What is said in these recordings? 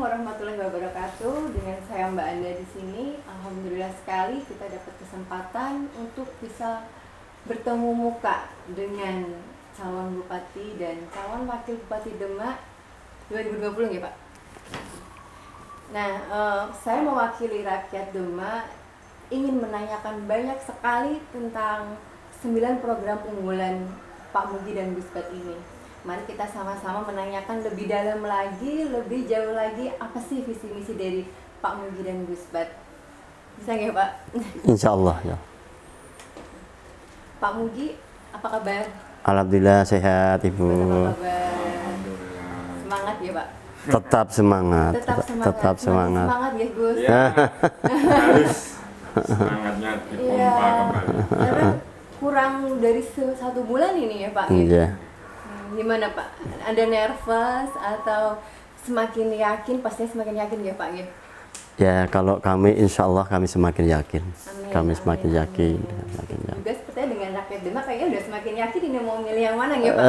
warahmatullahi wabarakatuh. Dengan saya Mbak Anda di sini, alhamdulillah sekali kita dapat kesempatan untuk bisa bertemu muka dengan calon bupati dan calon wakil bupati Demak 2020 ya Pak. Nah, saya mewakili rakyat Demak ingin menanyakan banyak sekali tentang 9 program unggulan Pak Mugi dan Gus Bat ini. Mari kita sama-sama menanyakan lebih dalam lagi, lebih jauh lagi, apa sih visi misi dari Pak Mugi dan Gus Bat. Bisa nggak Pak? Insya Allah ya. Pak Mugi, apa kabar? Alhamdulillah sehat Ibu. Apa kabar? Semangat ya Pak? Tetap semangat. Tetap semangat. Semangat ya Gus. Ya, harus semangatnya dipompa kembali. Karena kurang dari 1 bulan ini ya Pak. Iya. Gimana Pak? Ada nervous atau semakin yakin? Pastinya semakin yakin ya Pak ya? Ya kalau kami insya Allah kami semakin yakin. Amin, Kami semakin amin, yakin. amin. Semakin yakin. Juga sepertinya dengan rakyat Demak kayaknya udah semakin yakin ini mau milih yang mana ya Pak?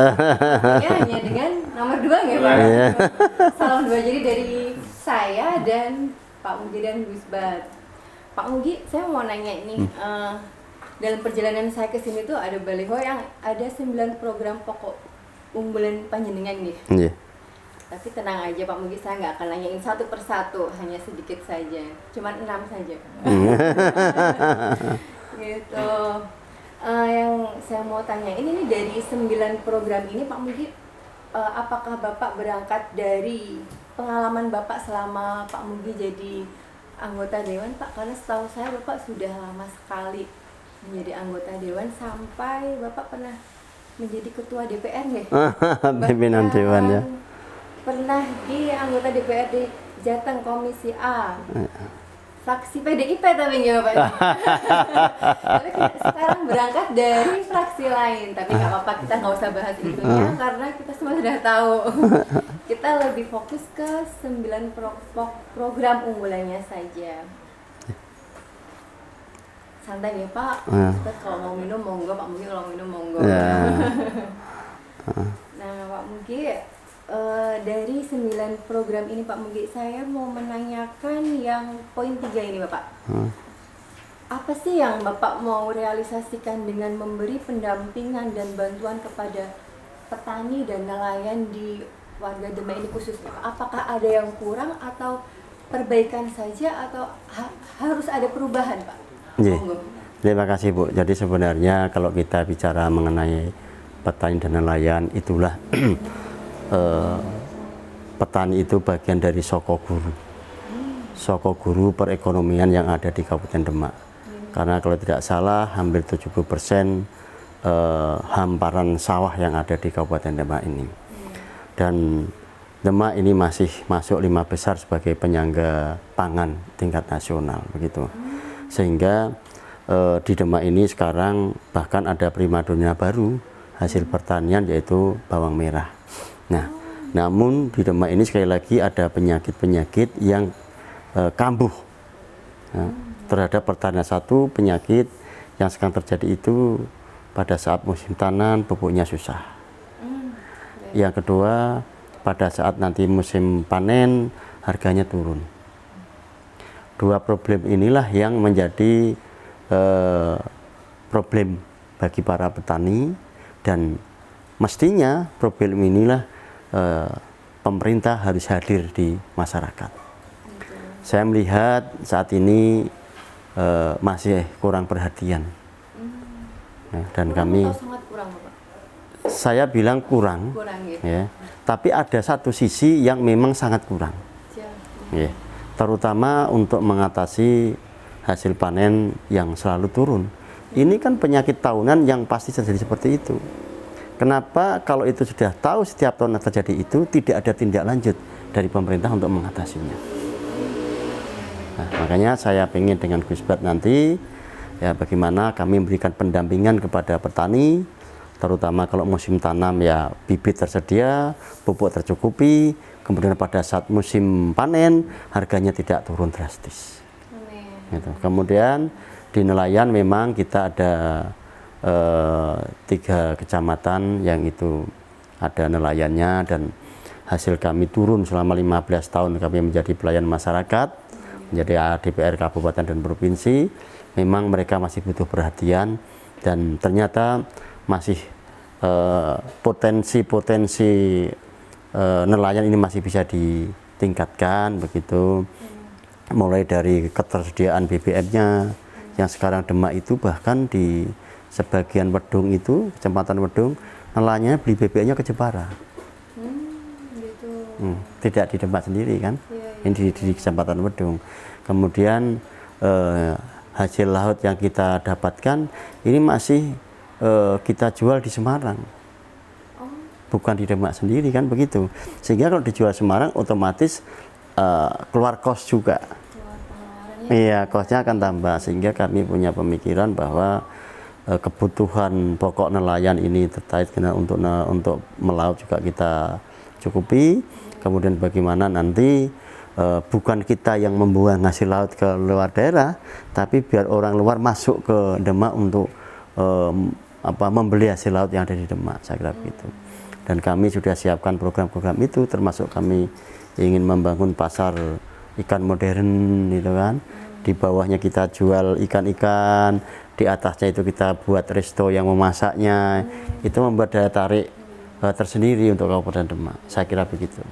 Ya hanya dengan nomor 2 ya Pak? Iya. Salon 2, jadi dari saya dan Pak Mugi dan Gus Bat. Pak Mugi, saya mau nanya ini, dalam perjalanan saya ke sini tuh ada baliho yang ada 9 program pokok unggulan panjenengan nih. Iya. Tapi tenang aja Pak Mugi, saya nggak akan nanyain satu persatu, hanya sedikit saja, cuman 6 saja. Gitu. Yang saya mau tanya ini dari 9 program ini Pak Mugi, apakah Bapak berangkat dari pengalaman Bapak selama Pak Mugi jadi anggota Dewan Pak? Karena setahu saya Bapak sudah lama sekali menjadi anggota Dewan sampai Bapak pernah menjadi ketua DPR nih. Pimpinan Dewan ya. Pernah di anggota DPRD Jateng Komisi A. Fraksi PDIP tapi nggak Pak. Tapi sekarang berangkat dari fraksi lain. Tapi nggak apa-apa, kita nggak usah bahas itunya karena kita semua sudah tahu. Kita lebih fokus ke 9 program unggulannya saja. Santai ya Pak. Kita kalau mau minum monggo, Pak Mugi kalau minum monggo. Nah Pak Mugi, dari 9 program ini Pak Mugi, saya mau menanyakan yang poin 3 ini Bapak. Apa sih yang Bapak mau realisasikan dengan memberi pendampingan dan bantuan kepada petani dan nelayan di warga Demak ini khususnya? Apakah ada yang kurang atau perbaikan saja atau harus ada perubahan Pak? Iya. Terima kasih Bu. Jadi sebenarnya kalau kita bicara mengenai petani dan nelayan, itulah petani itu bagian dari soko guru perekonomian yang ada di Kabupaten Demak. Karena kalau tidak salah hampir 70% hamparan sawah yang ada di Kabupaten Demak ini. Dan Demak ini masih masuk 5 besar sebagai penyangga pangan tingkat nasional begitu. Sehingga di Demak ini sekarang bahkan ada primadona baru hasil pertanian yaitu bawang merah. Nah, namun di Demak ini sekali lagi ada penyakit-penyakit yang kambuh terhadap pertanian. Satu penyakit yang sekarang terjadi itu pada saat musim tanam pupuknya susah. Yang kedua pada saat nanti musim panen harganya turun. 2 problem inilah yang menjadi problem bagi para petani, dan mestinya problem inilah pemerintah harus hadir di masyarakat. Saya melihat saat ini masih kurang perhatian. Dan kami sangat kurang Bapak. Saya bilang kurang Gitu. ya. Tapi ada satu sisi yang memang sangat kurang. Ya. Terutama untuk mengatasi hasil panen yang selalu turun. Ini kan penyakit tahunan yang pasti terjadi seperti itu. Kenapa kalau itu sudah tahu setiap tahun terjadi itu tidak ada tindak lanjut dari pemerintah untuk mengatasinya? Nah, makanya saya ingin dengan Gus Bat nanti ya bagaimana kami memberikan pendampingan kepada petani, terutama kalau musim tanam ya bibit tersedia, pupuk tercukupi. Kemudian pada saat musim panen harganya tidak turun drastis. Gitu. Kemudian di nelayan memang kita ada 3 kecamatan yang itu ada nelayannya, dan hasil kami turun selama 15 tahun kami menjadi pelayan masyarakat, menjadi DPR kabupaten dan provinsi. Memang mereka masih butuh perhatian dan ternyata masih potensi-potensi nelayan ini masih bisa ditingkatkan begitu. Mulai dari ketersediaan BBM-nya yang sekarang Demak itu bahkan di sebagian Wedung itu, Kecamatan Wedung, nelayannya beli BBM-nya ke Jepara. Gitu. Tidak di Demak sendiri kan, Iya, ini di Kecamatan Wedung. Kemudian hasil laut yang kita dapatkan ini masih kita jual di Semarang, bukan di Demak sendiri kan begitu. Sehingga kalau dijual Semarang otomatis keluar kos juga. Iya, kosnya akan tambah. Sehingga kami punya pemikiran bahwa kebutuhan pokok nelayan ini terkait dengan untuk melaut juga kita cukupi. Kemudian bagaimana nanti bukan kita yang membuang hasil laut ke luar daerah, tapi biar orang luar masuk ke Demak untuk membeli hasil laut yang ada di Demak, saya kira begitu. Dan kami sudah siapkan program-program itu, termasuk kami ingin membangun pasar ikan modern gitu kan. Di bawahnya kita jual ikan-ikan, di atasnya itu kita buat resto yang memasaknya. Itu membuat daya tarik tersendiri untuk Kabupaten Demak, saya kira begitu.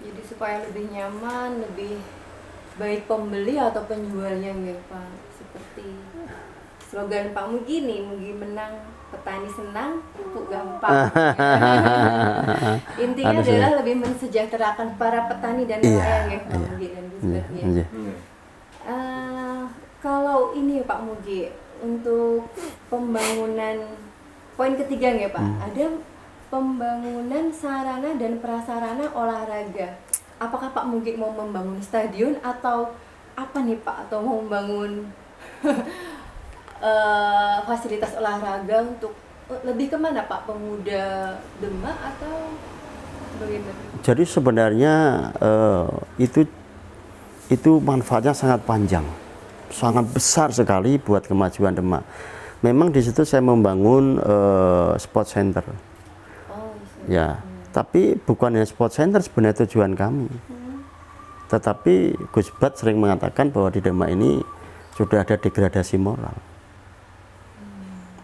Jadi supaya lebih nyaman, lebih baik pembeli atau penjualnya ya Pak. Seperti slogan Pak Mugi nih, Mugi menang, petani senang, pupuk gampang. Intinya adalah lebih mensejahterakan para petani dan nelayan ya Pak Mugi dan Gus Bat ya. Kalau ini Pak Mugi, untuk pembangunan poin ketiga ya Pak, ada pembangunan sarana dan prasarana olahraga. Apakah Pak Mugi mau membangun stadion atau apa nih Pak? Atau mau membangun fasilitas olahraga untuk lebih kemana Pak? Pemuda Demak atau bagaimana? Jadi sebenarnya itu manfaatnya sangat panjang, sangat besar sekali buat kemajuan Demak. Memang di situ saya membangun sport center. Ya, tapi bukan hanya sport center sebenarnya tujuan kami. Tetapi Gus Bat sering mengatakan bahwa di Demak ini sudah ada degradasi moral.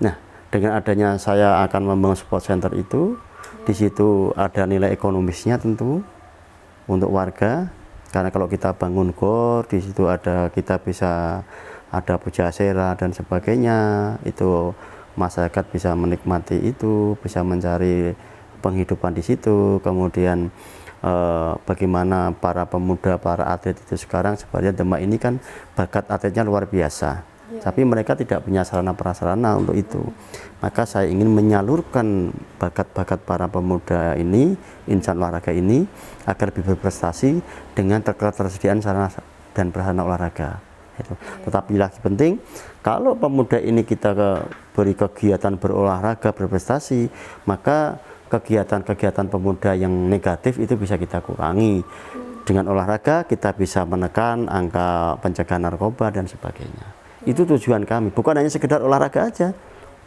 Nah, dengan adanya saya akan membangun sport center itu, di situ ada nilai ekonomisnya tentu untuk warga. Karena kalau kita bangun gor, di situ kita bisa ada pujasera dan sebagainya. Itu masyarakat bisa menikmati itu, bisa mencari penghidupan di situ. Kemudian bagaimana para pemuda, para atlet itu sekarang sebenarnya Demak ini kan bakat atletnya luar biasa, tapi mereka tidak punya sarana prasarana untuk itu. Maka saya ingin menyalurkan bakat-bakat para pemuda ini, insan olahraga ini, agar lebih berprestasi dengan ketersediaan sarana dan prasarana olahraga itu. Tetapi lagi penting, kalau pemuda ini kita beri kegiatan berolahraga, berprestasi, maka kegiatan-kegiatan pemuda yang negatif itu bisa kita kurangi. Dengan olahraga kita bisa menekan angka pencegahan narkoba dan sebagainya. Itu tujuan kami, bukan hanya sekedar olahraga aja,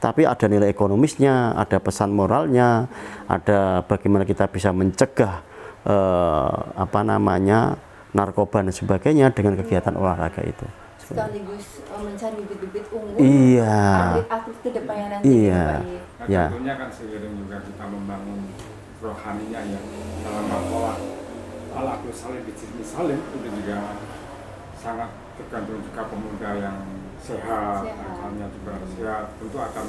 tapi ada nilai ekonomisnya, ada pesan moralnya, ada bagaimana kita bisa mencegah narkoba dan sebagainya dengan kegiatan olahraga itu. Sekaligus mencari bibit-bibit unggul atlet-atlet ke depannya nanti. Nah, tentunya kan seiring juga kita membangun rohaninya ya, dalam pola al-aqlu salim bijismi salim itu juga sangat tergantung juga pemuda yang sehat. Akalnya juga sehat, tentu akan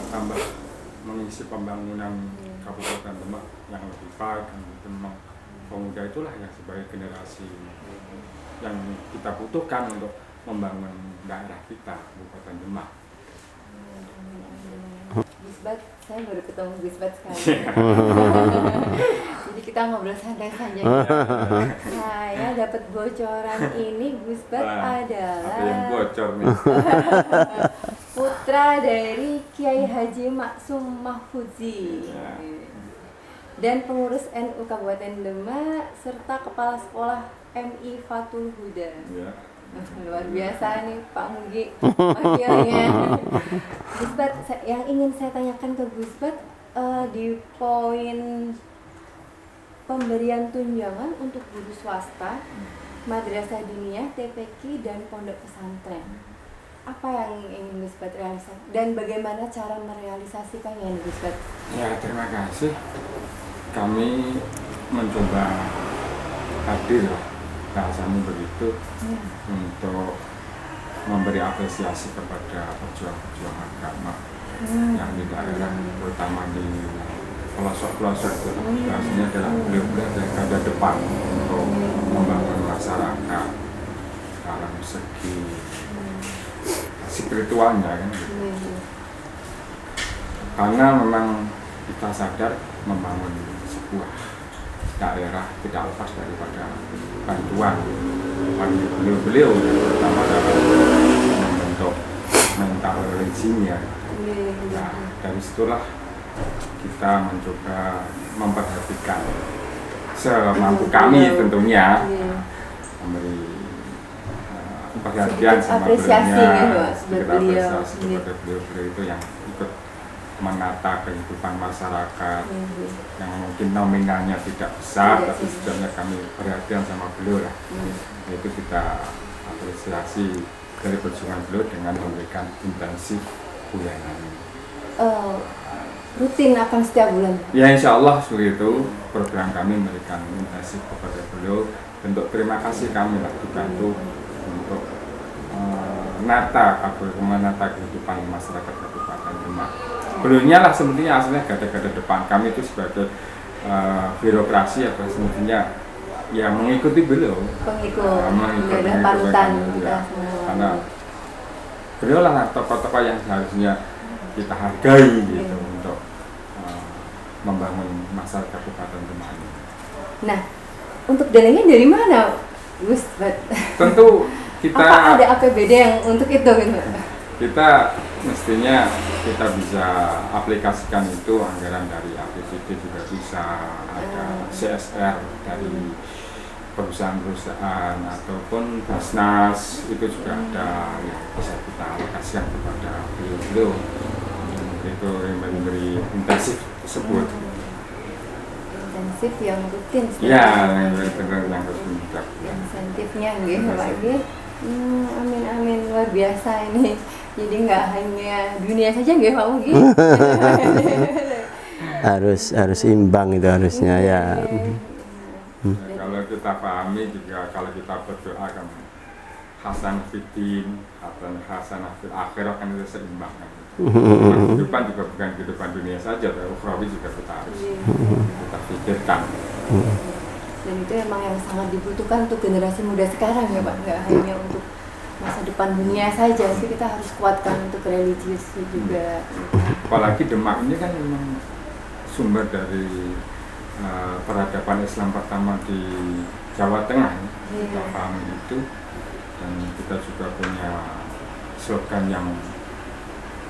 tambah mengisi pembangunan Kabupaten Demak yang lebih baik. Memang pemuda itulah yang sebagai generasi yang kita butuhkan untuk membangun daerah kita, Kabupaten Demak. Gus Bat, saya baru ketemu Gus Bat sekali. Jadi kita ngobrol santai saja. Saya dapat bocoran ini, Gus Bat adalah Apa yang bocor nih? putra dari Kiai Haji Maksum Mahfuzi dan pengurus NU Kabupaten Demak serta kepala sekolah MI Fatul Huda. Luar biasa nih Pak Mugi wakilnya. Gus Bat, yang ingin saya tanyakan ke Gus Bat di poin pemberian tunjangan untuk guru swasta, madrasah diniyah, TPQ, dan pondok pesantren. Apa yang ingin Gus Bat realisasikan dan bagaimana cara merealisasikannya Gus Bat? Ya, terima kasih. Kami mencoba hadir, bahasanya begitu, untuk memberi apresiasi kepada pejuang-pejuang agama yang di daerah, terutama di pelosok-pelosok itu. Bahasanya adalah beliau-beliau dari garda depan untuk membangun masyarakat dalam segi spiritualnya kan gitu. Karena memang kita sadar membangun sebuah daerah tidak lepas daripada bantuan bagi beliau-beliau, terutama dalam membentuk mental religinya. Nah, dari situlah kita mencoba memperhatikan semampu kami tentunya, memberi perhatian sama beliaunya, sedikit apresiasi kepada beliau-beliau itu yang ikut menata kehidupan masyarakat yang mungkin nominalnya tidak besar, tapi sebenarnya kami perhatian sama beliau lah. Itu kita apresiasi dari perjuangan beliau dengan memberikan intensif bulanan. Rutin akan setiap bulan? Ya, insya Allah seperti itu. Program kami memberikan intensif kepada beliau. Bentuk terima kasih kami lah dibantu untuk menata kehidupan masyarakat Kabupaten Demak. Beliaunya lah sebenarnya aslinya garda-garda depan. Kami itu sebagai birokrasi atau semestinya yang mengikuti beliau. Mengikuti panutan ya. Karena beliau lah tokoh-tokoh yang seharusnya kita hargai gitu untuk membangun masyarakat Kabupaten Demak ini. Nah, untuk dananya dari mana, Gus Bat? Tentu kita. Apa ada APBD yang untuk itu gitu? Kita mestinya kita bisa aplikasikan itu anggaran dari APBD juga bisa, ada CSR dari perusahaan-perusahaan ataupun Basnas itu juga ada yang bisa kita alokasikan kepada beliau-beliau. Itu yang memberi intensif tersebut. Intensif yang rutin. Ya, yang rutin. Insentifnya gitu Pak. Amin luar biasa ini. Jadi nggak hanya dunia saja nggih Pak Mugi. harus imbang itu harusnya ya. Kalau kita pahami juga, kalau kita berdoa kan hasan fitin, hasan fil akhirah kan itu seimbang kan. Kehidupan juga bukan kehidupan dunia saja, tapi ukhrawi juga kita harus kita pikirkan. Dan itu emang yang sangat dibutuhkan untuk generasi muda sekarang ya Pak, nggak hanya untuk masa depan dunia saja, tapi kita harus kuatkan untuk religius juga. Apalagi Demak ini kan memang sumber dari peradaban Islam pertama di Jawa Tengah, kita pahami itu, dan kita juga punya slogan yang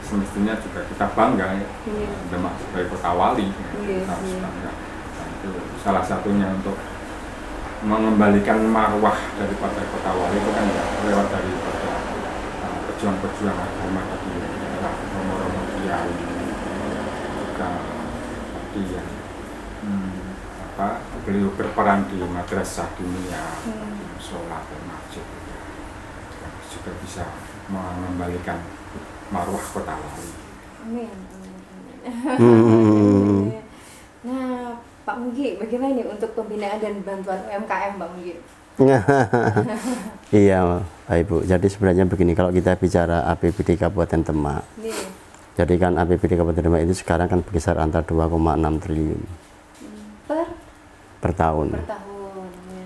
semestinya juga kita bangga ya. Demak sebagai kota wali, kita harus bangga. Nah, itu salah satunya untuk mengembalikan marwah daripada kota wali itu kan ya lewat daripada pejuang-pejuang agama tadi, romo-romo kiai juga tadi yang beliau berperan di madrasah diniyah, sholat dan masjid juga bisa mengembalikan marwah kota wali. Amin. Nah, Pak Mugi, bagaimana nih untuk pembinaan dan bantuan UMKM, Pak Mugi? Iya, Pak Ibu. Jadi sebenarnya begini, kalau kita bicara APBD Kabupaten Demak, jadi kan APBD Kabupaten Demak itu sekarang kan berkisar antara 2,6 triliun per tahun.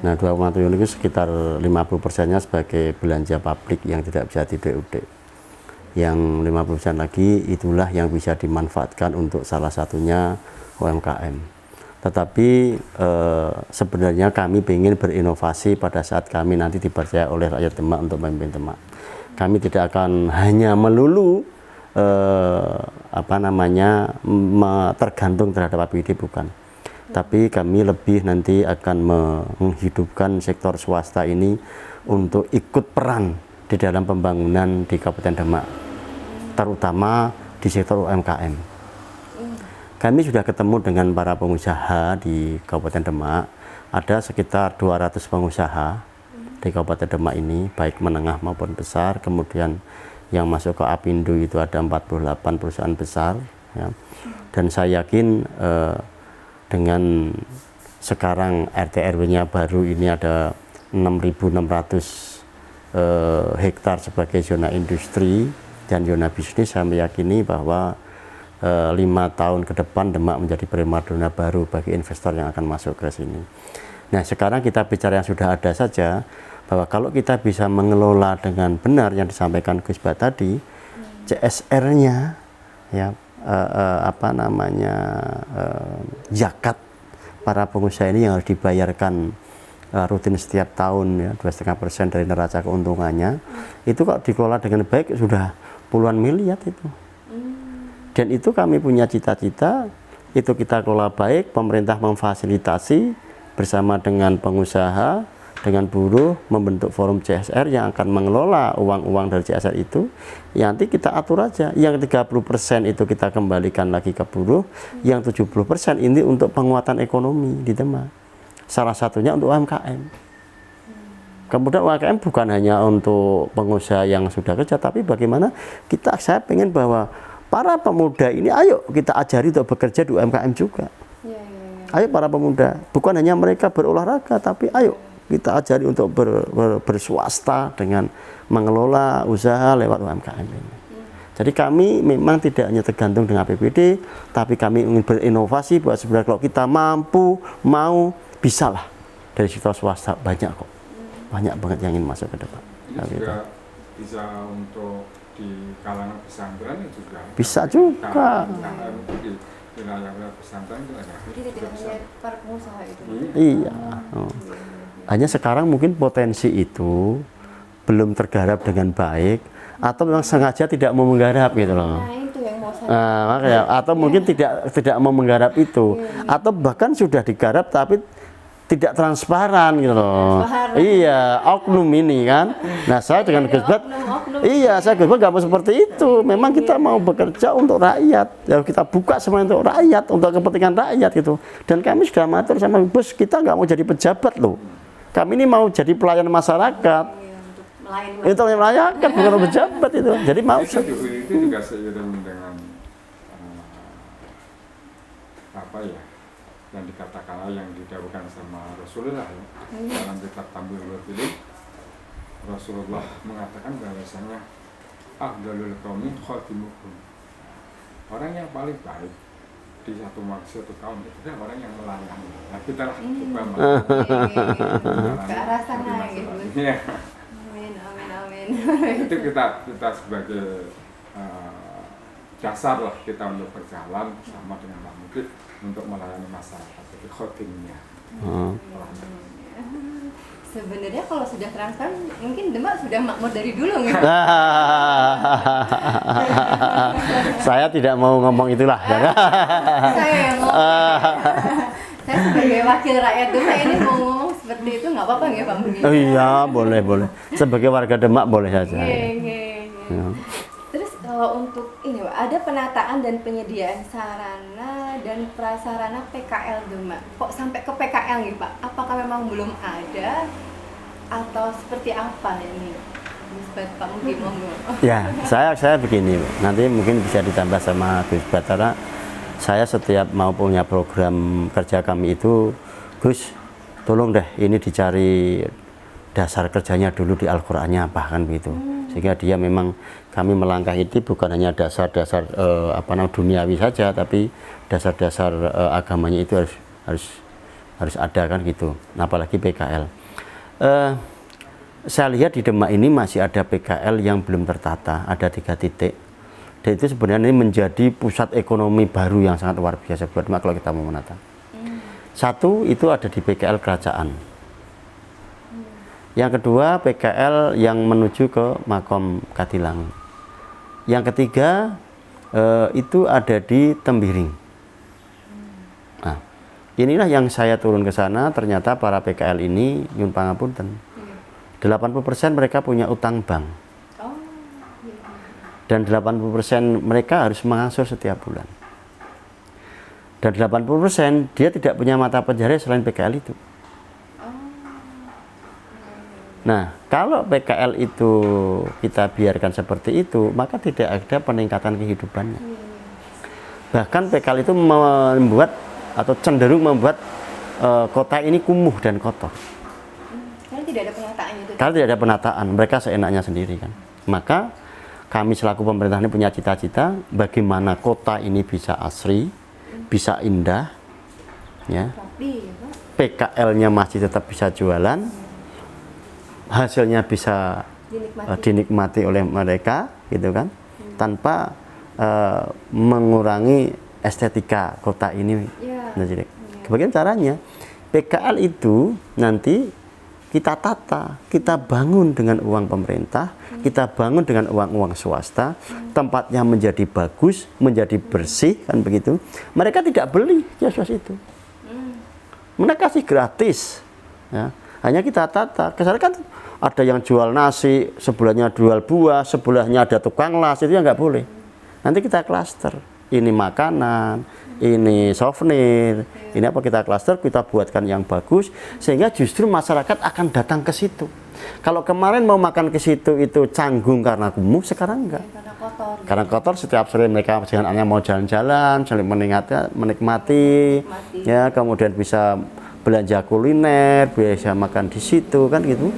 Nah, 2,6 triliun itu sekitar 50%-nya sebagai belanja publik yang tidak bisa di DUD. Yang 50% lagi itulah yang bisa dimanfaatkan untuk salah satunya UMKM. Tetapi sebenarnya kami ingin berinovasi pada saat kami nanti dipercaya oleh rakyat Demak untuk memimpin Demak. Kami tidak akan hanya melulu tergantung terhadap APBD, bukan. Tapi kami lebih nanti akan menghidupkan sektor swasta ini untuk ikut peran di dalam pembangunan di Kabupaten Demak, terutama di sektor UMKM. kami sudah ketemu dengan para pengusaha di Kabupaten Demak. Ada sekitar 200 pengusaha di Kabupaten Demak ini, baik menengah maupun besar. Kemudian yang masuk ke Apindo itu ada 48 perusahaan besar, ya. Dan saya yakin dengan sekarang RT RW-nya baru ini ada 6.600 hektar sebagai zona industri dan zona bisnis, saya meyakini bahwa 5 tahun ke depan Demak menjadi primadona baru bagi investor yang akan masuk ke sini. Nah, sekarang kita bicara yang sudah ada saja, bahwa kalau kita bisa mengelola dengan benar yang disampaikan Gus Bat tadi, CSR-nya, ya, zakat para pengusaha ini yang harus dibayarkan rutin setiap tahun, ya, 2,5% dari neraca keuntungannya, itu kalau dikelola dengan baik sudah puluhan miliar itu. Dan itu kami punya cita-cita, itu kita kelola baik, pemerintah memfasilitasi bersama dengan pengusaha, dengan buruh, membentuk forum CSR yang akan mengelola uang-uang dari CSR itu. Ya, nanti kita atur aja, yang 30% itu kita kembalikan lagi ke buruh, yang 70% ini untuk penguatan ekonomi di Demak. Salah satunya untuk UMKM. Kemudian UMKM bukan hanya untuk pengusaha yang sudah kerja, tapi bagaimana saya pengen bahwa para pemuda ini, ayo kita ajari untuk bekerja di UMKM juga. Ayo para pemuda, bukan hanya mereka berolahraga, tapi ayo kita ajari untuk berswasta dengan mengelola usaha lewat UMKM ini. Jadi kami memang tidak hanya tergantung dengan APBD, tapi kami ingin berinovasi bahwa sebenarnya kalau kita mampu, bisalah dari sektor swasta banyak kok. Banyak banget yang ingin masuk ke depan. Ini juga bisa untuk di kalangan pesantren juga bisa juga. Di wilayah pesantren itu ada. Jadi tidak hanya para pengusaha itu. Iya. Hanya sekarang mungkin potensi itu belum tergarap dengan baik, atau memang sengaja tidak mau menggarap gitu loh. Nah, itu yang mau saya. Makanya, atau mungkin tidak mau menggarap itu, atau bahkan sudah digarap tapi tidak transparan gitu loh. Iya, oknum ini kan. Nah, saya dengan Gus Bat, saya Gus Bat nggak mau seperti itu. Memang kita mau bekerja untuk rakyat. Ya, kita buka semuanya untuk rakyat, untuk kepentingan rakyat gitu. Dan kami sudah matur sama bos, kita nggak mau jadi pejabat loh. Kami ini mau jadi pelayan masyarakat. Itu melayani, bukan pejabat itu. Jadi mau. Itu juga seiring dengan yang dikatakan, yang didahulukan sama Rasulullah, ya. Dalam kitab Tambihul Pilih, Rasulullah mengatakan bahwasanya afdhalul qaumi khatimuhum. Orang yang paling baik di satu tahun itu kan orang yang melayani. Nah, kita lah coba ke arah sana gitu. Iya. Amin. Itu kita sebagai dasar lah kita untuk berjalan bersama dengan Pak Mukid untuk melayani masyarakat, jadi khotimnya. Sebenarnya kalau sudah transparan, mungkin Demak sudah makmur dari dulu nggak? Saya tidak mau ngomong itulah. Saya yang ngomong. Saya sebagai wakil rakyat Demak ini mau ngomong seperti itu nggak apa-apa nggak Pak Mukid? Oh iya, boleh. Sebagai warga Demak boleh saja. Ya. Terus kalau untuk ini Pak, ada penataan dan penyediaan sarana dan prasarana PKL Demak. Kok sampai ke PKL nih Pak? Apakah memang belum ada atau seperti apa ini? Pak Mukid monggo. Ya, saya begini, nanti mungkin bisa ditambah sama Gus Bat, karena saya setiap mau punya program kerja kami itu, Gus, tolong deh ini dicari dasar kerjanya dulu di Al-Qur'annya apa kan begitu. Sehingga dia memang kami melangkah itu bukan hanya dasar-dasar duniawi saja, tapi dasar-dasar agamanya itu harus ada kan gitu. Nah, apalagi PKL. Saya lihat di Demak ini masih ada PKL yang belum tertata, ada 3 titik. Dan itu sebenarnya ini menjadi pusat ekonomi baru yang sangat luar biasa buat Demak kalau kita mau menata. Satu itu ada di PKL Kerajaan. Yang kedua PKL yang menuju ke Makom Katilang. Yang ketiga itu ada di Tembiring. Nah, inilah yang saya turun ke sana, ternyata para PKL ini nyun pangapunten. 80% mereka punya utang bank. Dan 80% mereka harus mengangsur setiap bulan. Dan 80% dia tidak punya mata pencaharian selain PKL itu. Nah, kalau PKL itu kita biarkan seperti itu, maka tidak ada peningkatan kehidupannya. Bahkan PKL itu membuat atau cenderung membuat kota ini kumuh dan kotor. Karena tidak ada penataan itu. Karena tidak ada penataan, mereka seenaknya sendiri kan. Maka kami selaku pemerintah ini punya cita-cita bagaimana kota ini bisa asri, bisa indah, ya. Tapi, ya, Pak, PKL-nya masih tetap bisa jualan, hasilnya bisa dinikmati oleh mereka, gitu kan, tanpa mengurangi estetika kota ini. Nah, jadi bagaimana caranya? PKL itu nanti kita tata, kita bangun dengan uang pemerintah, kita bangun dengan uang swasta, tempatnya menjadi bagus, menjadi bersih, kan begitu. Mereka tidak beli kios-kios itu, mereka kasih gratis, ya. Hanya kita tata. Kesannya kan ada yang jual nasi, sebelahnya jual buah, sebelahnya ada tukang las, itu ya nggak boleh. Nanti kita klaster, ini makanan, ini souvenir, ini apa, kita klaster, kita buatkan yang bagus, sehingga justru masyarakat akan datang ke situ. Kalau kemarin mau makan ke situ itu canggung karena kumuh, sekarang enggak. karena kotor. Karena kotor, setiap sore mereka dengan anaknya mau jalan-jalan, saling menikmati, ya, kemudian bisa belanja kuliner, bisa makan di situ, kan gitu.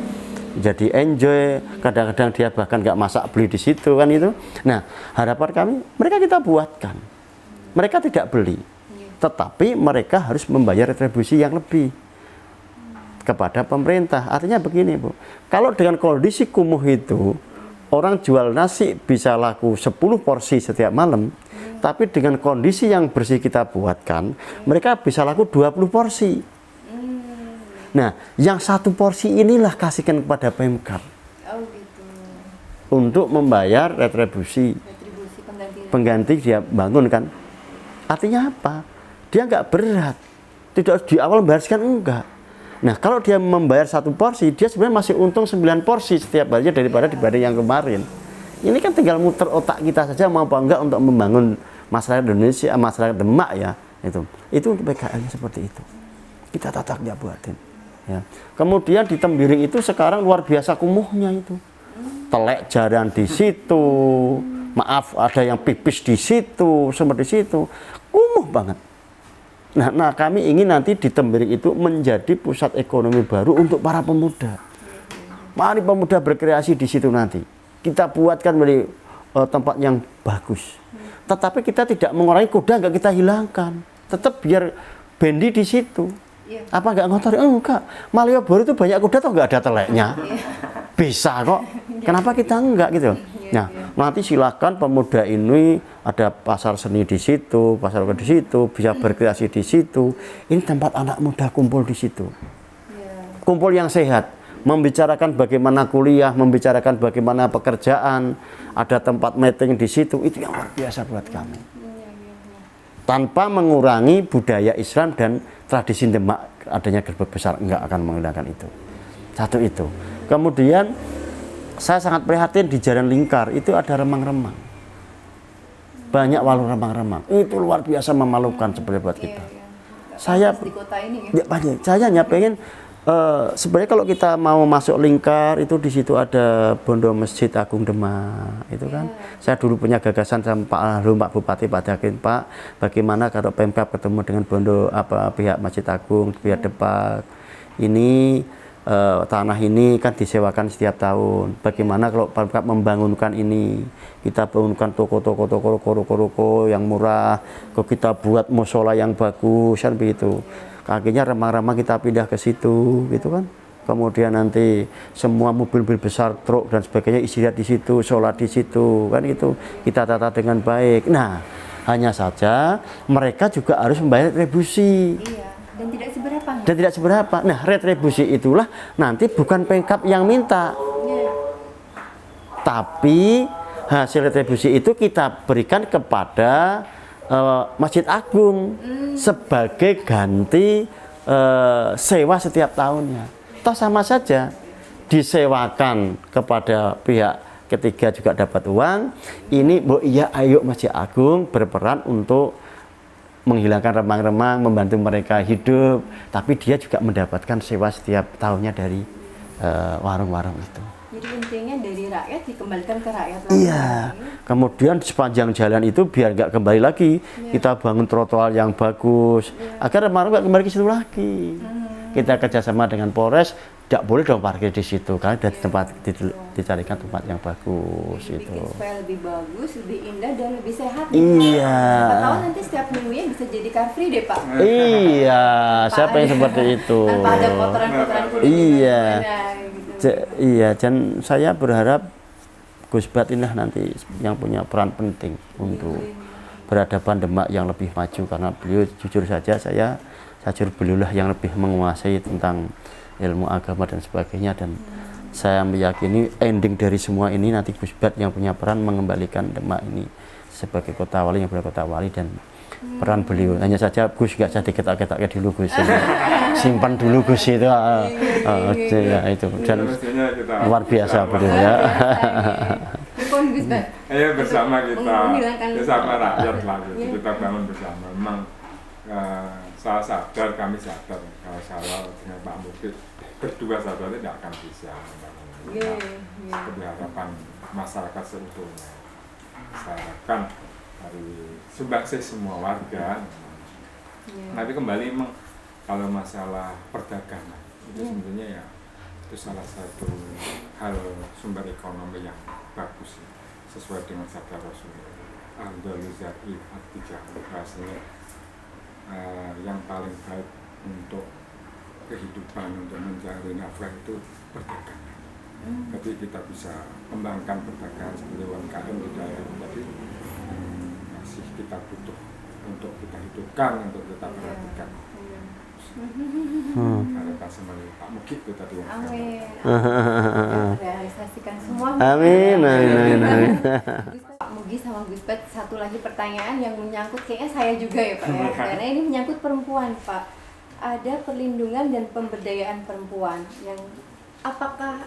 Jadi enjoy, kadang-kadang dia bahkan nggak masak, beli di situ, kan itu. Nah, harapan kami mereka kita buatkan, mereka tidak beli, tetapi mereka harus membayar retribusi yang lebih kepada pemerintah. Artinya begini, Bu, kalau dengan kondisi kumuh itu orang jual nasi bisa laku 10 porsi setiap malam, tapi dengan kondisi yang bersih kita buatkan, mereka bisa laku 20 porsi. Nah, yang 1 porsi inilah kasihkan kepada Pemkab Gitu. untuk membayar retribusi pengganti dia bangun, kan. Artinya apa? Dia nggak berat, tidak di awal membayarkan, enggak. Nah, kalau dia membayar 1 porsi, dia sebenarnya masih untung 9 porsi setiap harinya daripada dibanding yang kemarin. Ini kan tinggal muter otak kita saja mau apa enggak untuk membangun masyarakat Indonesia, masyarakat Demak, ya. Itu untuk PKL-nya seperti itu. Kita tata, dia buatin. Ya. Kemudian di Tembiring itu sekarang luar biasa kumuhnya itu. Telek jaran di situ, maaf, ada yang pipis di situ, seperti situ. Kumuh banget. Nah, kami ingin nanti di Tembiring itu menjadi pusat ekonomi baru untuk para pemuda. Mari pemuda berkreasi di situ nanti. Kita buatkan menjadi tempat yang bagus. Tetapi kita tidak mengurangi kuda, enggak kita hilangkan. Tetap biar bendi di situ. Apa enggak ngotor? Enggak. Malioboro itu banyak kuda, toh enggak ada teleknya. Bisa kok. Kenapa kita enggak, gitu? Nah, nanti silakan pemuda ini ada pasar seni di situ, pasar di situ, bisa berkreasi di situ. Ini tempat anak muda kumpul di situ. Kumpul yang sehat, membicarakan bagaimana kuliah, membicarakan bagaimana pekerjaan, ada tempat meeting di situ. Itu yang luar biasa buat kami. Tanpa mengurangi budaya Islam dan tradisi Demak, adanya gerbek besar, enggak akan menghilangkan itu. Satu itu. Kemudian saya sangat prihatin di Jalan Lingkar itu ada remang-remang. Banyak warung remang-remang. Itu luar biasa memalukan sebenarnya buat kita. Saya di kota ini, ya, banyak. Saya hanya pengen sebenarnya kalau kita mau masuk Lingkar itu di situ ada Bondo Masjid Agung Demak, itu kan. Saya dulu punya gagasan sama Pak Bupati, Pak Dakin, Pak, bagaimana kalau Pemkab ketemu dengan Bondo pihak Masjid Agung, pihak Demak. Ini tanah ini kan disewakan setiap tahun. Bagaimana kalau Pemkab membangunkan ini? Kita bangunkan toko-toko, ruko-ruko yang murah, kok kita buat musola yang bagus, kan begitu. Kakinya remang-remang kita pindah ke situ, gitu kan. Kemudian nanti semua mobil-mobil besar, truk dan sebagainya istirahat di situ, sholat di situ, kan itu kita tata dengan baik. Nah, hanya saja mereka juga harus membayar retribusi. Dan tidak seberapa. Dan tidak seberapa. Nah, retribusi itulah nanti bukan Pemkab yang minta, tapi hasil retribusi itu kita berikan kepada Masjid Agung sebagai ganti sewa setiap tahunnya. Toh sama saja, disewakan kepada pihak ketiga juga dapat uang. Ini iya, ayo Masjid Agung berperan untuk menghilangkan remang-remang, membantu mereka hidup, tapi dia juga mendapatkan sewa setiap tahunnya dari warung-warung itu. Jadi intinya dari rakyat dikembalikan ke rakyat lagi. Iya. Kemudian sepanjang jalan itu biar nggak kembali lagi, kita bangun trotoar yang bagus, agar remang-remang nggak kembali ke situ lagi. Kita kerjasama dengan Polres, tidak boleh dong parkir di situ, karena dari tempat dicarikan tempat yang bagus itu. Bikin supaya lebih bagus, lebih indah dan lebih sehat. Iya. Siapa tahu nanti setiap minggunya bisa jadi car free deh Pak. Iya, siapa yang seperti itu? Tanpa ada kotoran-kotoran kulit. Iya. Gitu. Iya, dan saya berharap Gus Bat inilah nanti yang punya peran penting untuk peradaban Demak yang lebih maju, karena beliau jujur saja saya beliaulah yang lebih menguasai tentang ilmu agama dan sebagainya, dan saya meyakini ending dari semua ini nanti Gus Bat yang punya peran mengembalikan Demak ini sebagai kota wali yang berkota wali, dan peran beliau hanya saja Gus gak jadi ketak-ketak dulu Gus, simpan dulu Gus itu, ya itu, dan luar biasa beliau ya. Gus Bat. Ayo bersama kita, bersama rakyat lah, kita bangun bersama. Memang saya sadar, kami sadar kalau saya dengan Pak Mukid berdua saja tidak akan bisa seperti harapan masyarakat seutuhnya. Saya harapkan dari sumbangsih semua warga. Tapi kembali memang kalau masalah perdagangan itu sebenarnya ya itu salah satu hal sumber ekonomi yang bagus ya, sesuai dengan sabda Rasulullah. Al-Daluzari At-Tijah, rasanya yang paling baik untuk kehidupan, untuk mencari nafkah itu perdagangan. Tapi kita bisa kembangkan perdagangan seperti UMKM di daerah tadi, masih kita butuh untuk kita hidupkan, untuk kita perhatikan. Harapan semuanya Pak Mukid itu tadi yang Amin. Realisasikan semua. Amin. Pak Mugi sama Gus Bat, satu lagi pertanyaan yang menyangkut kayaknya saya juga ya Pak ya, karena ini menyangkut perempuan Pak. Ada perlindungan dan pemberdayaan perempuan yang apakah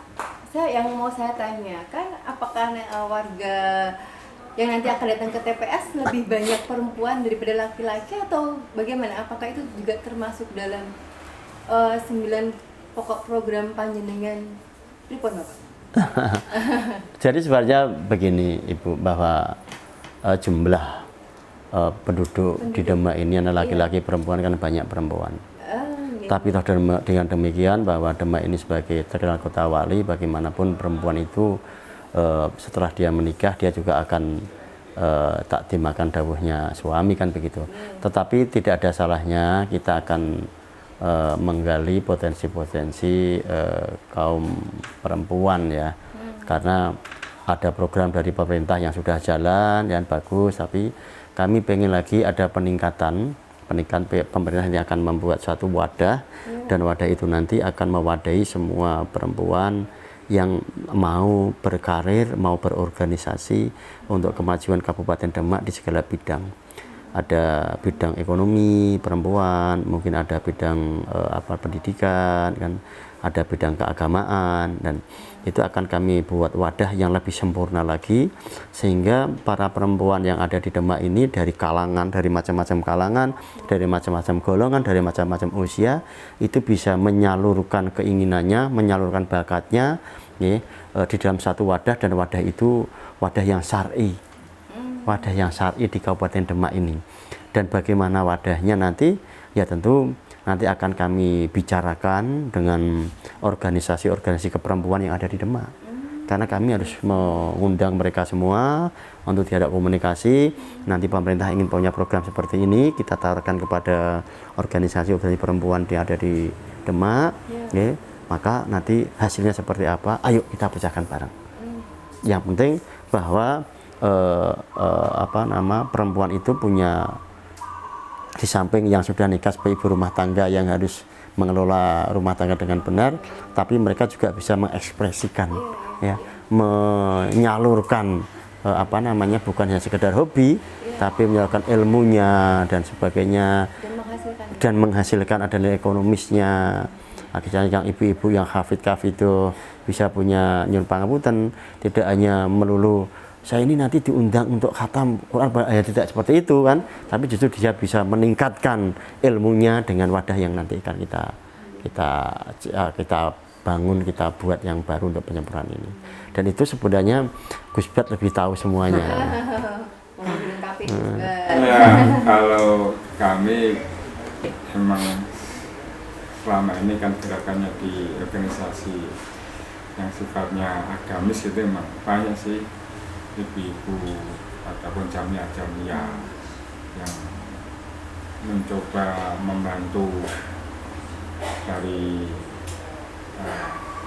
yang mau saya tanyakan, apakah warga yang nanti akan datang ke TPS lebih banyak perempuan daripada laki-laki atau bagaimana? Apakah itu juga termasuk dalam 9 pokok program panjenengan pripun Bapak? Jadi sebenarnya begini Ibu, bahwa jumlah penduduk di Demak ini adalah laki-laki, perempuan kan banyak perempuan. Tapi toh dengan demikian bahwa Demak ini sebagai terkenal kota wali, bagaimanapun perempuan itu setelah dia menikah dia juga akan tak dimakan dawuhnya suami kan begitu. Tetapi tidak ada salahnya kita akan menggali potensi-potensi kaum perempuan ya, karena ada program dari pemerintah yang sudah jalan yang bagus, tapi kami pengen lagi ada peningkatan pemerintah ini akan membuat suatu wadah, dan wadah itu nanti akan mewadahi semua perempuan yang mau berkarir, mau berorganisasi untuk kemajuan Kabupaten Demak di segala bidang. Ada bidang ekonomi perempuan, mungkin ada bidang pendidikan kan, ada bidang keagamaan, dan itu akan kami buat wadah yang lebih sempurna lagi, sehingga para perempuan yang ada di Demak ini dari kalangan, dari macam-macam kalangan, dari macam-macam golongan, dari macam-macam usia, itu bisa menyalurkan keinginannya, menyalurkan bakatnya ya, di dalam satu wadah, dan wadah itu wadah yang syar'i, wadah yang syar'i di Kabupaten Demak ini. Dan bagaimana wadahnya nanti ya tentu nanti akan kami bicarakan dengan organisasi-organisasi keperempuan yang ada di Demak, karena kami harus mengundang mereka semua untuk dialog komunikasi. Nanti pemerintah ingin punya program seperti ini, kita tawarkan kepada organisasi-organisasi perempuan yang ada di Demak ya, maka nanti hasilnya seperti apa, ayo kita bicarakan bareng. Yang penting bahwa perempuan itu punya, di samping yang sudah nikah sebagai ibu rumah tangga yang harus mengelola rumah tangga dengan benar, tapi mereka juga bisa mengekspresikan ya, menyalurkan bukan hanya sekedar hobi, tapi menyalurkan ilmunya dan sebagainya, dan menghasilkan ada nilai ekonomisnya. Akhirnya yang ibu-ibu yang hafid itu bisa punya nyuwun pangapunten, tidak hanya melulu saya ini nanti diundang untuk khatam Quran, ya tidak seperti itu kan, tapi justru dia bisa meningkatkan ilmunya dengan wadah yang nanti akan kita bangun, kita buat yang baru untuk penyempurnaan ini. Dan itu sebenarnya Gus Bat lebih tahu semuanya. Ya, kalau kami emang selama ini kan gerakannya di organisasi yang sifatnya agamis gitu, emang banyak sih ibu-ibu ataupun jamiah-jamiah yang mencoba membantu dari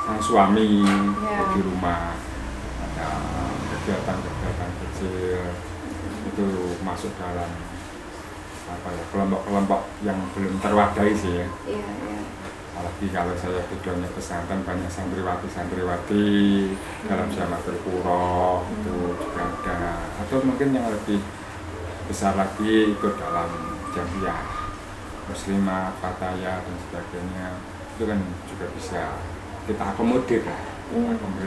sang suami di rumah, ada kegiatan-kegiatan kecil itu masuk dalam kelompok-kelompok yang belum terwadai sih ya. Apalagi kalau saya tujuannya pesantren, banyak santriwati dalam Jamatul Qura itu juga ada, atau mungkin yang lebih besar lagi ikut dalam jamiah muslimah, fatayah dan sebagainya, itu kan juga bisa kita akomodir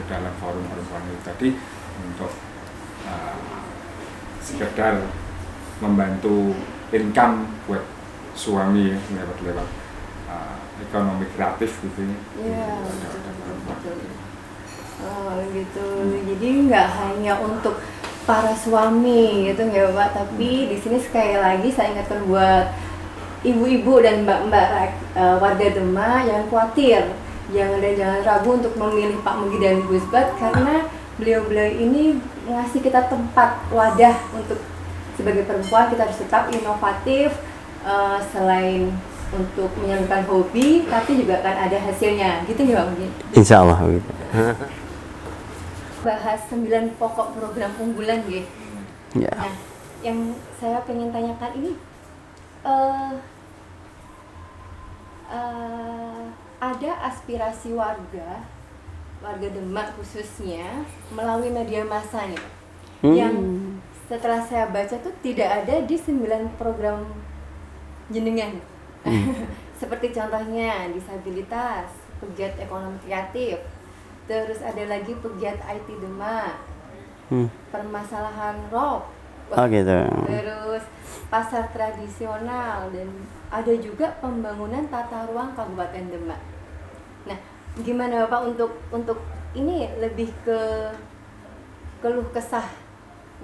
dalam forum-forum ini tadi untuk sekedar membantu income buat suami lewat ekonomi kreatif gitu ya. Iya, betul. Oh gitu. Jadi nggak hanya untuk para suami gitu ya Pak, tapi di sini sekali lagi saya ingatkan buat ibu-ibu dan mbak-mbak warga Demak yang khawatir, jangan ragu untuk memilih Pak Mugi dan Gus Bat, karena beliau-beliau ini ngasih kita tempat wadah untuk sebagai perempuan kita harus tetap inovatif, selain untuk menyalurkan hobi, tapi juga akan ada hasilnya, gitu ya Pak Mugi? Insya Allah begitu. Bahas 9 pokok program unggulan gitu. Ya. Nah, yang saya pengen tanyakan ini, ada aspirasi warga Demak khususnya melalui media massa nih, yang setelah saya baca tuh tidak ada di 9 program jenengan. Seperti contohnya disabilitas, pegiat ekonomi kreatif, terus ada lagi pegiat IT Demak, permasalahan rock, gitu. terus pasar tradisional, dan ada juga pembangunan tata ruang Kabupaten Demak. Nah, gimana Bapak untuk ini lebih ke keluh kesah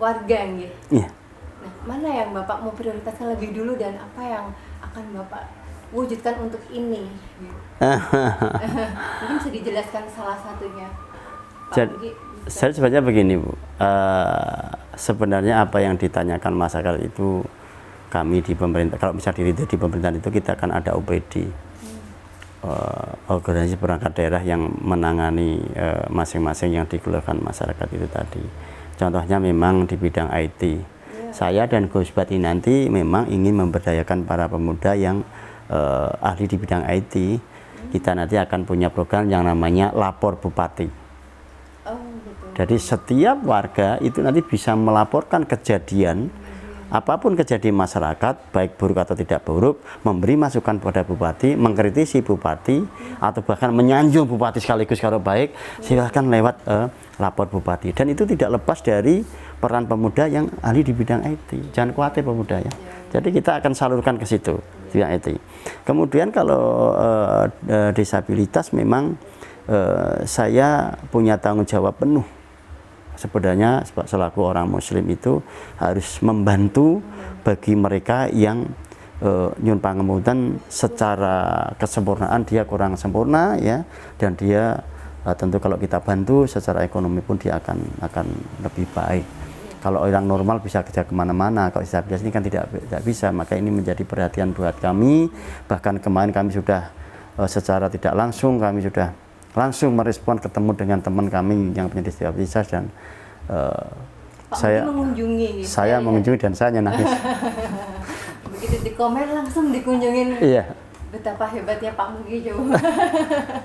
warga gitu? Iya. Nah, mana yang Bapak mau prioritaskan lebih dulu dan apa yang akan Bapak wujudkan untuk ini? Mungkin bisa dijelaskan salah satunya, Pak Mugi. Saya sebenarnya begini Bu, sebenarnya apa yang ditanyakan masyarakat itu kami di pemerintah, kalau bisa di pemerintahan itu kita akan ada OPD, organisasi perangkat daerah yang menangani masing-masing yang dikeluhkan masyarakat itu tadi. Contohnya memang di bidang IT. Saya dan Gus Bat ini nanti memang ingin memberdayakan para pemuda yang ahli di bidang IT. Kita nanti akan punya program yang namanya Lapor Bupati. Jadi setiap warga itu nanti bisa melaporkan kejadian, apapun kejadian masyarakat, baik buruk atau tidak buruk, memberi masukan pada bupati, mengkritisi bupati, atau bahkan menyanjung bupati sekaligus kalau baik, silahkan lewat lapor bupati. Dan itu tidak lepas dari peran pemuda yang ahli di bidang IT. Jangan khawatir pemuda ya. Jadi kita akan salurkan ke situ, bidang IT. Kemudian kalau disabilitas memang saya punya tanggung jawab penuh. Sebenarnya selaku orang muslim itu harus membantu bagi mereka yang nyun pangemutan secara kesempurnaan dia kurang sempurna ya, dan dia tentu kalau kita bantu secara ekonomi pun dia akan lebih baik. Kalau orang normal bisa kerja kemana-mana, kalau disabilitas ini kan tidak bisa, maka ini menjadi perhatian buat kami. Bahkan kemarin kami sudah secara tidak langsung kami sudah langsung merespon ketemu dengan teman kami yang punya disabilitas, dan saya mengunjungi dan saya nangis. Begitu di komen langsung dikunjungin. Iya. Betapa hebatnya Pak Mugi coba.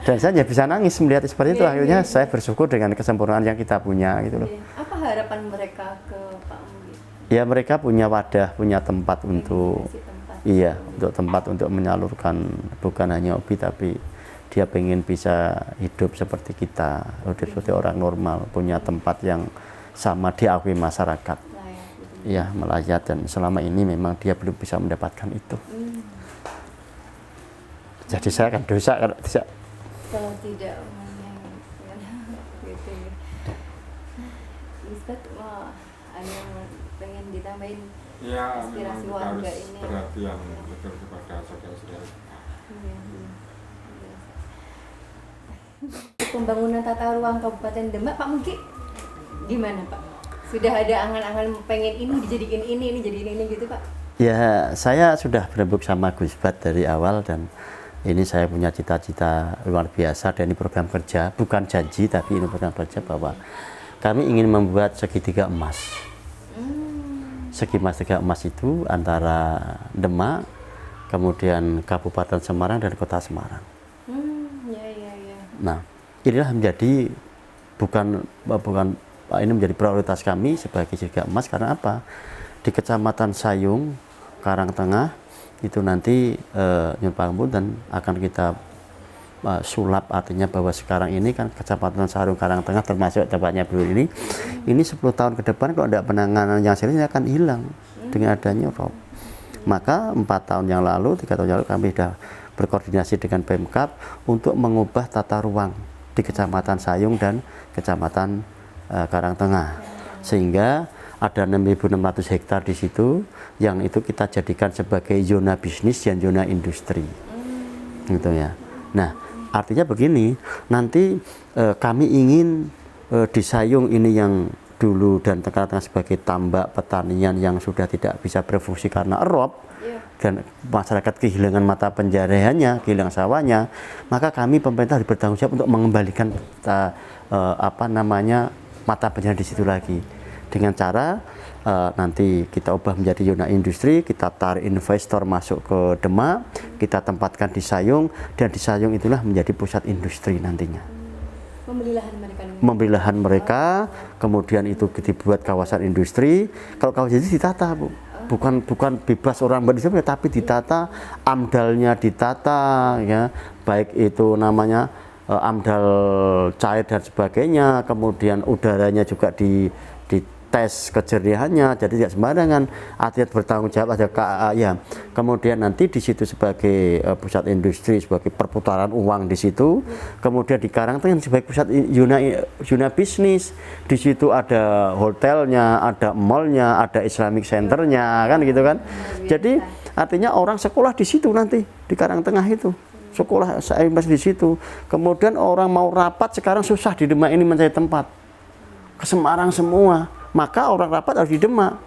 Dan saya bisa nangis melihat seperti itu. Akhirnya saya bersyukur dengan kesempurnaan yang kita punya gitu loh. Apa harapan mereka ke Pak Mugi? Ya mereka punya wadah, punya tempat untuk iya, untuk tempat untuk menyalurkan bukan hanya hobi, tapi dia pengen bisa hidup seperti kita, hidup seperti orang normal, punya tempat yang sama diakui masyarakat. Layak gitu. Ya, melayat, dan selama ini memang dia belum bisa mendapatkan itu. Jadi saya akan dosa kalau tidak. Kalau tidak gitu ya. Ustaz, ada yang pengen ditambahin Ya, memang inspirasi kita warga harus ini? perhatian betul kepada saudara-saudara. Iya. Pembangunan tata ruang Kabupaten Demak, Pak Muki, gimana Pak? Sudah ada angan-angan pengen ini dijadiin ini jadiin ini gitu Pak? Ya, saya sudah berembuk sama Gus Bat dari awal, dan ini saya punya cita-cita luar biasa, dan ini program kerja, bukan janji tapi ini program kerja, bahwa kami ingin membuat segitiga emas. Segitiga emas itu antara Demak, kemudian Kabupaten Semarang dan Kota Semarang. Ya. Nah, inilah menjadi ini menjadi prioritas kami sebagai segitiga emas. Karena apa? Di Kecamatan Sayung, Karangtengah itu nanti Nyun Pangapunten akan kita sulap, artinya bahwa sekarang ini kan Kecamatan Sayung Karangtengah termasuk tempatnya beliau ini 10 tahun ke depan kalau tidak penanganan yang serius akan hilang dengan adanya rob. Maka 4 tahun yang lalu, 3 tahun yang lalu kami sudah berkoordinasi dengan Pemkab untuk mengubah tata ruang di Kecamatan Sayung dan Kecamatan Karangtengah, sehingga ada 6.600 hektar di situ yang itu kita jadikan sebagai zona bisnis dan zona industri, gitu ya. Nah, artinya begini, nanti kami ingin di Sayung ini yang dulu dan tengah-tengah sebagai tambak pertanian yang sudah tidak bisa berfungsi karena erop, dan masyarakat kehilangan mata pencahariannya, kehilangan sawahnya, maka kami pemerintah bertanggung jawab untuk mengembalikan mata pencaharian di situ lagi, dengan cara nanti kita ubah menjadi zona industri, kita tarik investor masuk ke Demak, kita tempatkan di Sayung, dan di Sayung itulah menjadi pusat industri nantinya. Membeli lahan mereka, kemudian itu dibuat kawasan industri. Kalau kawasan industri ditata, Bu. Bukan bebas orang berdiskusi, tapi ditata, amdalnya ditata, ya, baik itu namanya amdal cair dan sebagainya, kemudian udaranya juga di tes kejernihannya, jadi tidak sembarangan, artinya bertanggung jawab, ada KA-nya. Kemudian nanti di situ sebagai pusat industri, sebagai perputaran uang di situ. Kemudian di Karangtengah sebagai pusat zona bisnis. Di situ ada hotelnya, ada mallnya, ada Islamic Centernya, kan gitu kan. Jadi artinya orang sekolah di situ nanti di Karangtengah itu. Sekolah saya di situ. Kemudian orang mau rapat sekarang susah di Demak ini mencari tempat. Ke Semarang semua. Maka orang rapat harus di Demak.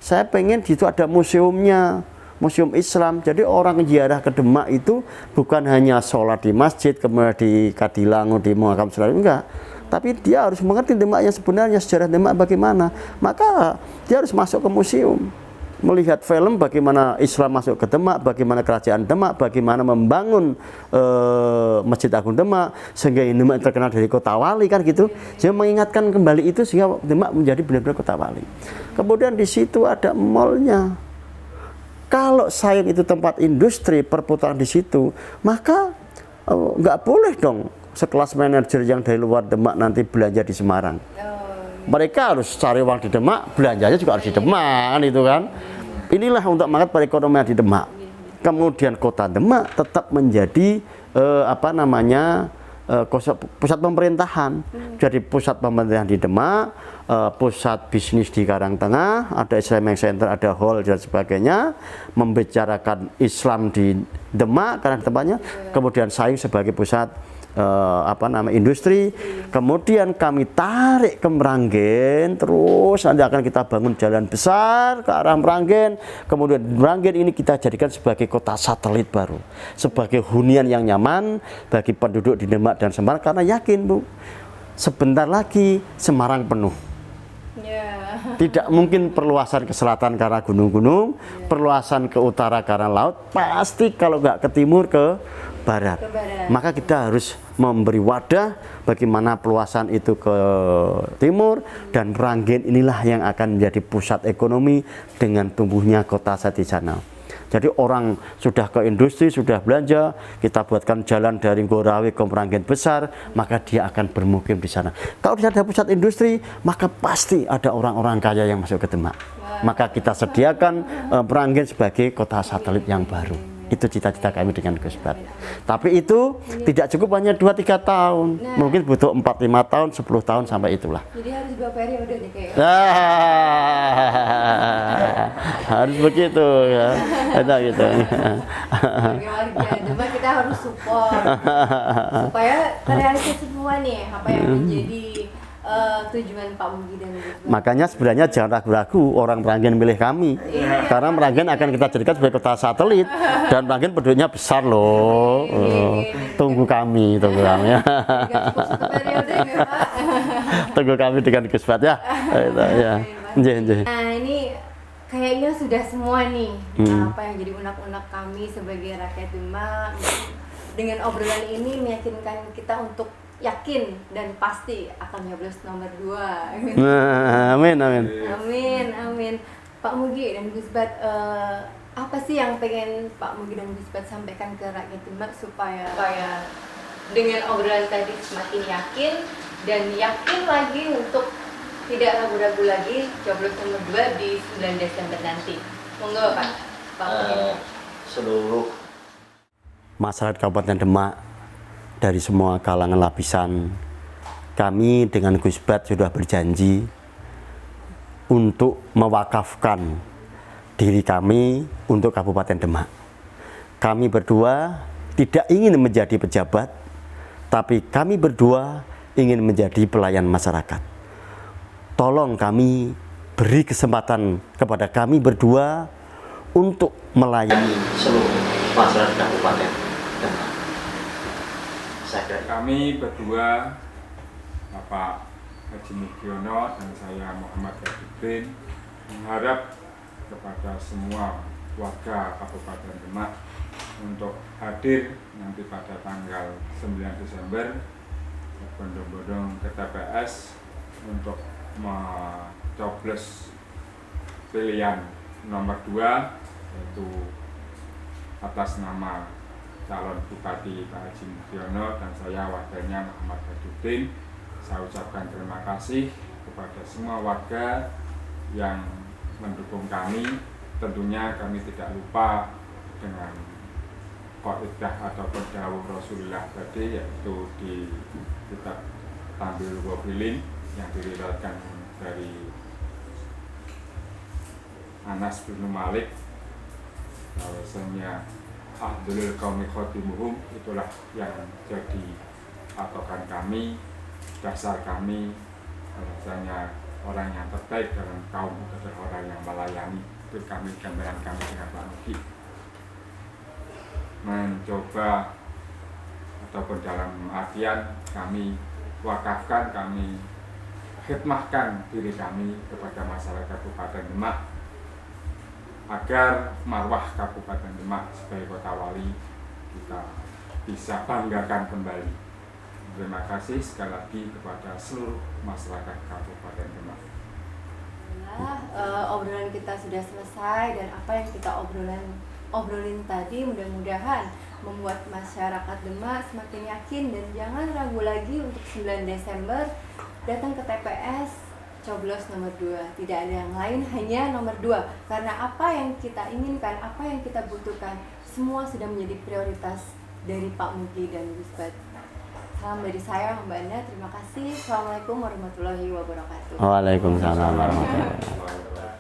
Saya pengen di situ ada museumnya, museum Islam. Jadi orang ziarah ke Demak itu bukan hanya sholat di masjid, kemudian di Kadilangu, di Makam Selawi, enggak. Tapi dia harus mengerti Demak yang sebenarnya, sejarah Demak bagaimana. Maka dia harus masuk ke museum, melihat film bagaimana Islam masuk ke Demak, bagaimana kerajaan Demak, bagaimana membangun Masjid Agung Demak, sehingga Demak terkenal dari kota wali, kan gitu. Jadi mengingatkan kembali itu sehingga Demak menjadi benar-benar kota wali. Kemudian di situ ada mallnya. Kalau Sayung itu tempat industri, perputaran di situ, maka nggak boleh dong sekelas manajer yang dari luar Demak nanti belanja di Semarang. Mereka harus cari uang di Demak, belanjanya juga harus di Demak, itu kan. Inilah untuk mengangkat perekonomian di Demak. Kemudian kota Demak tetap menjadi pusat pemerintahan. Jadi pusat pemerintahan di Demak, pusat bisnis di Karangtengah, ada Islamic Center, ada hall dan sebagainya, membicarakan Islam di Demak karena tempatnya. Kemudian Sayung sebagai pusat industri. Kemudian kami tarik ke Meranggen, terus nanti akan kita bangun jalan besar ke arah Meranggen. Kemudian Meranggen ini kita jadikan sebagai kota satelit baru, sebagai hunian yang nyaman bagi penduduk di Demak dan Semarang, karena yakin, Bu, sebentar lagi Semarang penuh. Tidak mungkin perluasan ke selatan karena gunung-gunung, perluasan ke utara karena laut, pasti kalau nggak ke timur ke barat. Maka kita harus memberi wadah bagaimana peluasan itu ke timur, dan Meranggen inilah yang akan menjadi pusat ekonomi dengan tumbuhnya kota di sana. Jadi orang sudah ke industri, sudah belanja, kita buatkan jalan dari Gorawi ke Meranggen Besar, maka dia akan bermukim di sana. Kalau di sana ada pusat industri, maka pasti ada orang-orang kaya yang masuk ke Demak. Maka kita sediakan Meranggen sebagai kota satelit yang baru. Itu cita-cita kami dengan Gus Bat. Tapi itu tidak cukup hanya 2-3 tahun. Mungkin butuh 4-5 tahun, 10 tahun sampai itulah. Jadi harus 2 periode nih kayak. Harus begitu ya. Ada gitu. Sebagai warga Demak kita harus support supaya terrealisasi semua nih apa yang menjadi tujuan Pak Mugi dan Gus Bat. Makanya sebenarnya jangan ragu-ragu orang Meranggen milih kami. Karena Meranggen akan kita jadikan sebagai kota satelit dan Meranggen penduduknya besar loh. Tunggu kami. Nggak cukup 1 periode nih, Pak. Tunggu kami dengan Gus Bat ya. Ya. Nah ini kayaknya sudah semua nih apa yang jadi unek-unek kami sebagai rakyat Demak. Dengan obrolan ini meyakinkan kita untuk yakin dan pasti akan nyoblos nomor 2. Nah, amin. Amin. Pak Mugi dan Gus Bat, apa sih yang pengen Pak Mugi dan Gus Bat sampaikan ke rakyat Demak supaya dengan obrolan tadi semakin yakin dan yakin lagi untuk tidak ragu-ragu lagi coblos nomor 2 di 9 Desember nanti. Monggo Pak Mugi. Seluruh masyarakat Kabupaten Demak dari semua kalangan lapisan, kami dengan Gus Bat sudah berjanji untuk mewakafkan diri kami untuk Kabupaten Demak. Kami berdua tidak ingin menjadi pejabat, tapi kami berdua ingin menjadi pelayan masyarakat. Tolong kami beri kesempatan kepada kami berdua untuk melayani seluruh masyarakat Kabupaten Demak. Kami berdua, Bapak Haji Mugiono dan saya Muhammad Gadudin, mengharap kepada semua warga Kabupaten Demak untuk hadir nanti pada tanggal 9 Desember berbondong-bondong ke TPS untuk mencoblos pilihan nomor 2, yaitu atas nama calon Bupati Pak Haji Mugiono dan saya wakilnya Muhammad Gadudin. Saya ucapkan terima kasih kepada semua warga yang mendukung kami. Tentunya kami tidak lupa dengan qaidah ataupun dawuh Rasulullah tadi, yaitu di kitab Tanbihul Wabilin yang diriwayatkan dari Anas bin Malik, bahwasanya Ahdulil Qaumi Khotimuhum, itulah yang jadi patokan kami, dasar kami, bahwasanya orang yang terbaik dalam kaum itu adalah orang yang melayani. Itu kami, gambaran kami dengan Pak Mugi, mencoba ataupun dalam artian kami wakafkan, kami khidmahkan diri kami kepada masyarakat Kabupaten Demak agar marwah Kabupaten Demak sebagai kota wali kita bisa banggakan kembali. Terima kasih sekali lagi kepada seluruh masyarakat Kabupaten Demak. Obrolan kita sudah selesai dan apa yang kita obrolin tadi mudah-mudahan membuat masyarakat Demak semakin yakin dan jangan ragu lagi untuk 9 Desember datang ke TPS coblos nomor 2. Tidak ada yang lain, hanya nomor 2. Karena apa yang kita inginkan, apa yang kita butuhkan, semua sudah menjadi prioritas dari Pak Mugi dan Gus Bat. Salam dari saya, Mbak Anda. Terima kasih. Assalamualaikum warahmatullahi wabarakatuh. Waalaikumsalam warahmatullahi wabarakatuh.